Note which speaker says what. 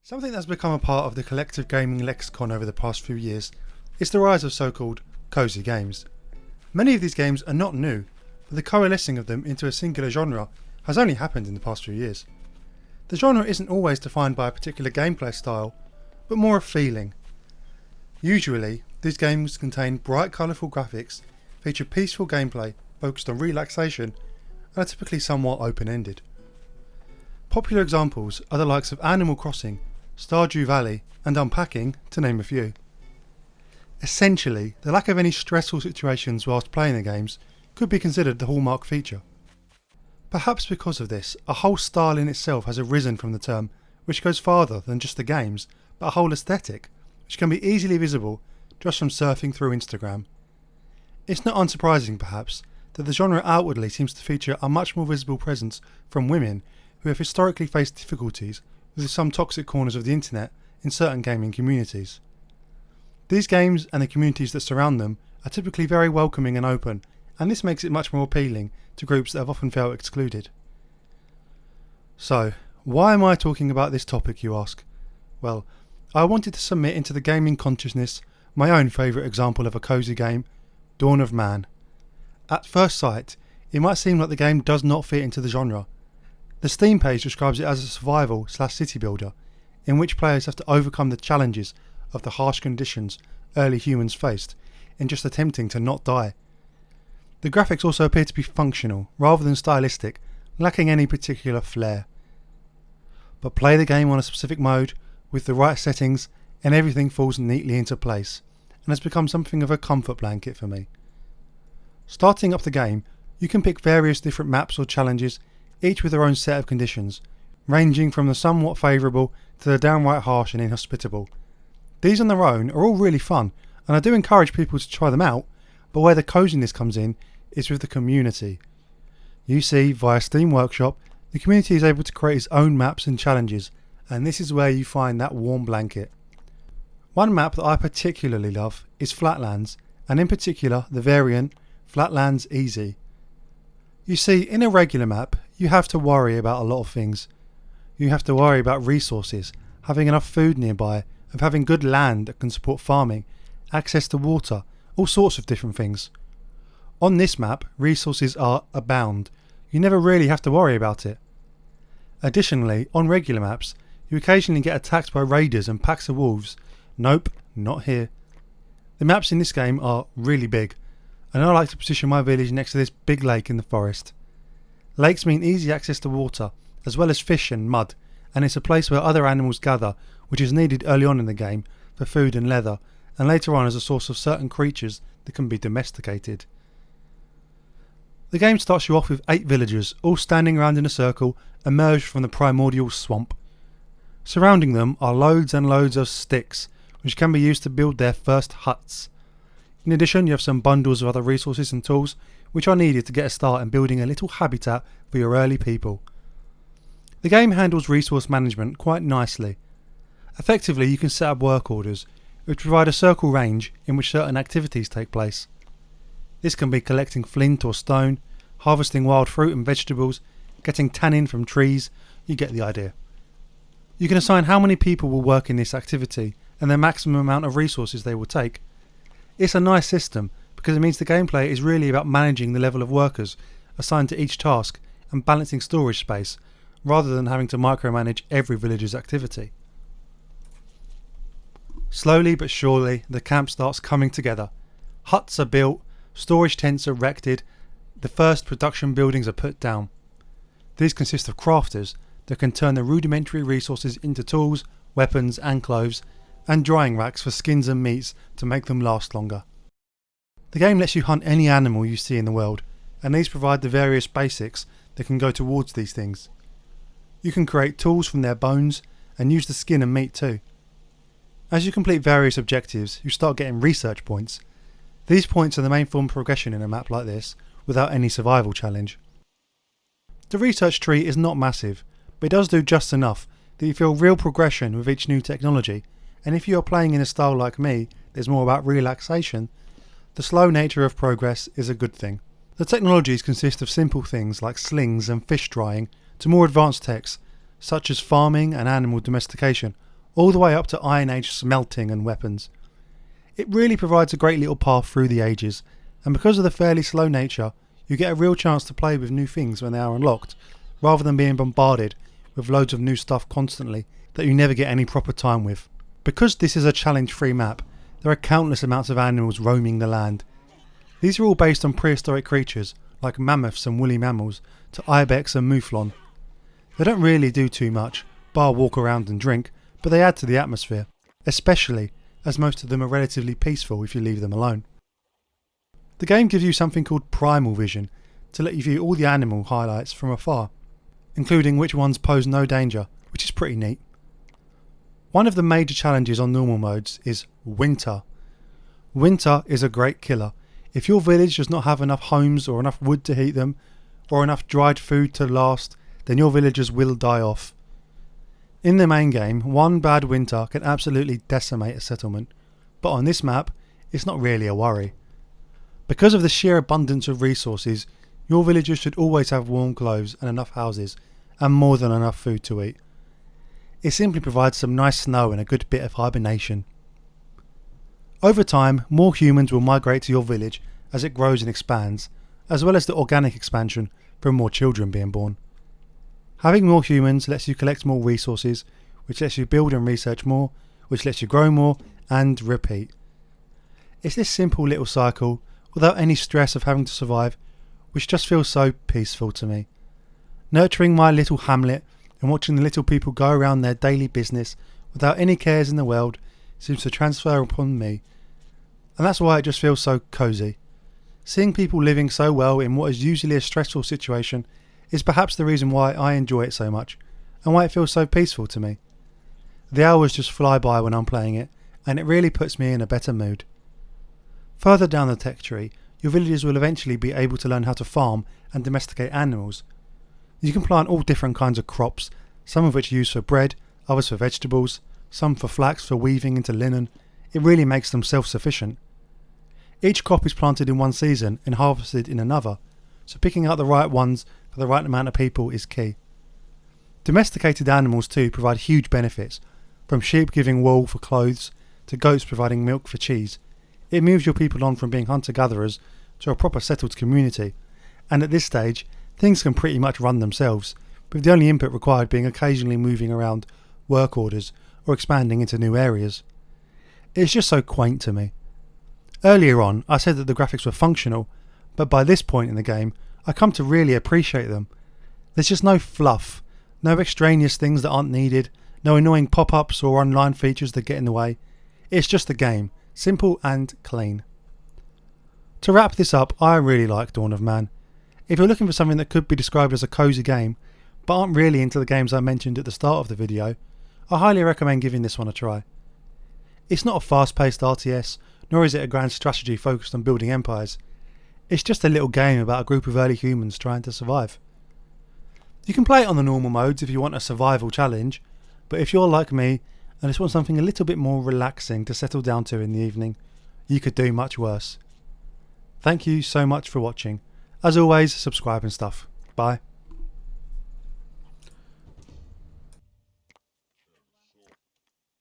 Speaker 1: Something that's become a part of the collective gaming lexicon over the past few years is the rise of so-called cozy games. Many of these games are not new, but the coalescing of them into a singular genre has only happened in the past few years. The genre isn't always defined by a particular gameplay style, but more a feeling. Usually, these games contain bright, colourful graphics, feature peaceful gameplay focused on relaxation, and are typically somewhat open-ended. Popular examples are the likes of Animal Crossing, Stardew Valley, and Unpacking, to name a few. Essentially, the lack of any stressful situations whilst playing the games could be considered the hallmark feature. Perhaps because of this, a whole style in itself has arisen from the term, which goes farther than just the games, but a whole aesthetic, which can be easily visible just from surfing through Instagram. It's not unsurprising, perhaps, that the genre outwardly seems to feature a much more visible presence from women who have historically faced difficulties with some toxic corners of the internet in certain gaming communities. These games and the communities that surround them are typically very welcoming and open, and this makes it much more appealing to groups that have often felt excluded. So, why am I talking about this topic, you ask? Well, I wanted to submit into the gaming consciousness my own favourite example of a cosy game, Dawn of Man. At first sight, it might seem like the game does not fit into the genre. The Steam page describes it as a survival/city builder, in which players have to overcome the challenges of the harsh conditions early humans faced in just attempting to not die. The graphics also appear to be functional rather than stylistic, lacking any particular flair. But play the game on a specific mode with the right settings and everything falls neatly into place, and has become something of a comfort blanket for me. Starting up the game, you can pick various different maps or challenges, each with their own set of conditions, ranging from the somewhat favourable to the downright harsh and inhospitable. These on their own are all really fun, and I do encourage people to try them out, but where the coziness comes in is with the community. You see, via Steam Workshop, the community is able to create its own maps and challenges, and this is where you find that warm blanket. One map that I particularly love is Flatlands, and in particular the variant Flatlands Easy. You see, in a regular map, you have to worry about a lot of things. You have to worry about resources, having enough food nearby, of having good land that can support farming, access to water, all sorts of different things. On this map, resources are abound. You never really have to worry about it. Additionally, on regular maps, you occasionally get attacked by raiders and packs of wolves. Nope, not here. The maps in this game are really big, and I like to position my village next to this big lake in the forest. Lakes mean easy access to water, as well as fish and mud, and it's a place where other animals gather, which is needed early on in the game for food and leather, and later on as a source of certain creatures that can be domesticated. The game starts you off with 8 villagers, all standing around in a circle, emerged from the primordial swamp. Surrounding them are loads and loads of sticks, which can be used to build their first huts. In addition, you have some bundles of other resources and tools, which are needed to get a start in building a little habitat for your early people. The game handles resource management quite nicely. Effectively, you can set up work orders, which provide a circle range in which certain activities take place. This can be collecting flint or stone, harvesting wild fruit and vegetables, getting tannin from trees, you get the idea. You can assign how many people will work in this activity and the maximum amount of resources they will take. It's a nice system because it means the gameplay is really about managing the level of workers assigned to each task and balancing storage space, rather than having to micromanage every villager's activity. Slowly but surely, the camp starts coming together. Huts are built, storage tents are erected, the first production buildings are put down. These consist of crafters that can turn the rudimentary resources into tools, weapons and clothes, and drying racks for skins and meats to make them last longer. The game lets you hunt any animal you see in the world, and these provide the various basics that can go towards these things. You can create tools from their bones and use the skin and meat too. As you complete various objectives, you start getting research points. These points are the main form of progression in a map like this, without any survival challenge. The research tree is not massive, but it does do just enough that you feel real progression with each new technology, and if you are playing in a style like me that's more about relaxation, the slow nature of progress is a good thing. The technologies consist of simple things like slings and fish drying to more advanced techs such as farming and animal domestication, all the way up to Iron Age smelting and weapons. It really provides a great little path through the ages, and because of the fairly slow nature, you get a real chance to play with new things when they are unlocked, rather than being bombarded with loads of new stuff constantly that you never get any proper time with. Because this is a challenge-free map, there are countless amounts of animals roaming the land. These are all based on prehistoric creatures like mammoths and woolly mammals to ibex and mouflon. They don't really do too much, bar walk around and drink, but they add to the atmosphere, especially as most of them are relatively peaceful if you leave them alone. The game gives you something called primal vision to let you view all the animal highlights from afar, including which ones pose no danger, which is pretty neat. One of the major challenges on normal modes is winter. Winter is a great killer. If your village does not have enough homes or enough wood to heat them, or enough dried food to last, then your villagers will die off. In the main game, one bad winter can absolutely decimate a settlement, but on this map, it's not really a worry. Because of the sheer abundance of resources, your villagers should always have warm clothes and enough houses, and more than enough food to eat. It simply provides some nice snow and a good bit of hibernation. Over time, more humans will migrate to your village as it grows and expands, as well as the organic expansion from more children being born. Having more humans lets you collect more resources, which lets you build and research more, which lets you grow more, and repeat. It's this simple little cycle, without any stress of having to survive, which just feels so peaceful to me. Nurturing my little hamlet and watching the little people go around their daily business without any cares in the world seems to transfer upon me, and that's why it just feels so cosy. Seeing people living so well in what is usually a stressful situation is perhaps the reason why I enjoy it so much, and why it feels so peaceful to me. The hours just fly by when I'm playing it, and it really puts me in a better mood. Further down the tech tree, your villagers will eventually be able to learn how to farm and domesticate animals. You can plant all different kinds of crops, some of which are used for bread, others for vegetables, some for flax for weaving into linen. It really makes them self-sufficient. Each crop is planted in one season and harvested in another, so picking out the right ones for the right amount of people is key. Domesticated animals too provide huge benefits, from sheep giving wool for clothes to goats providing milk for cheese. It moves your people on from being hunter-gatherers to a proper settled community, and at this stage, things can pretty much run themselves, with the only input required being occasionally moving around work orders or expanding into new areas. It's just so quaint to me. Earlier on, I said that the graphics were functional, but by this point in the game, I come to really appreciate them. There's just no fluff, no extraneous things that aren't needed, no annoying pop-ups or online features that get in the way. It's just a game, simple and clean. To wrap this up, I really like Dawn of Man. If you're looking for something that could be described as a cosy game, but aren't really into the games I mentioned at the start of the video, I highly recommend giving this one a try. It's not a fast-paced RTS, nor is it a grand strategy focused on building empires. It's just a little game about a group of early humans trying to survive. You can play it on the normal modes if you want a survival challenge, but if you're like me and just want something a little bit more relaxing to settle down to in the evening, you could do much worse. Thank you so much for watching. As always, subscribe and stuff. Bye.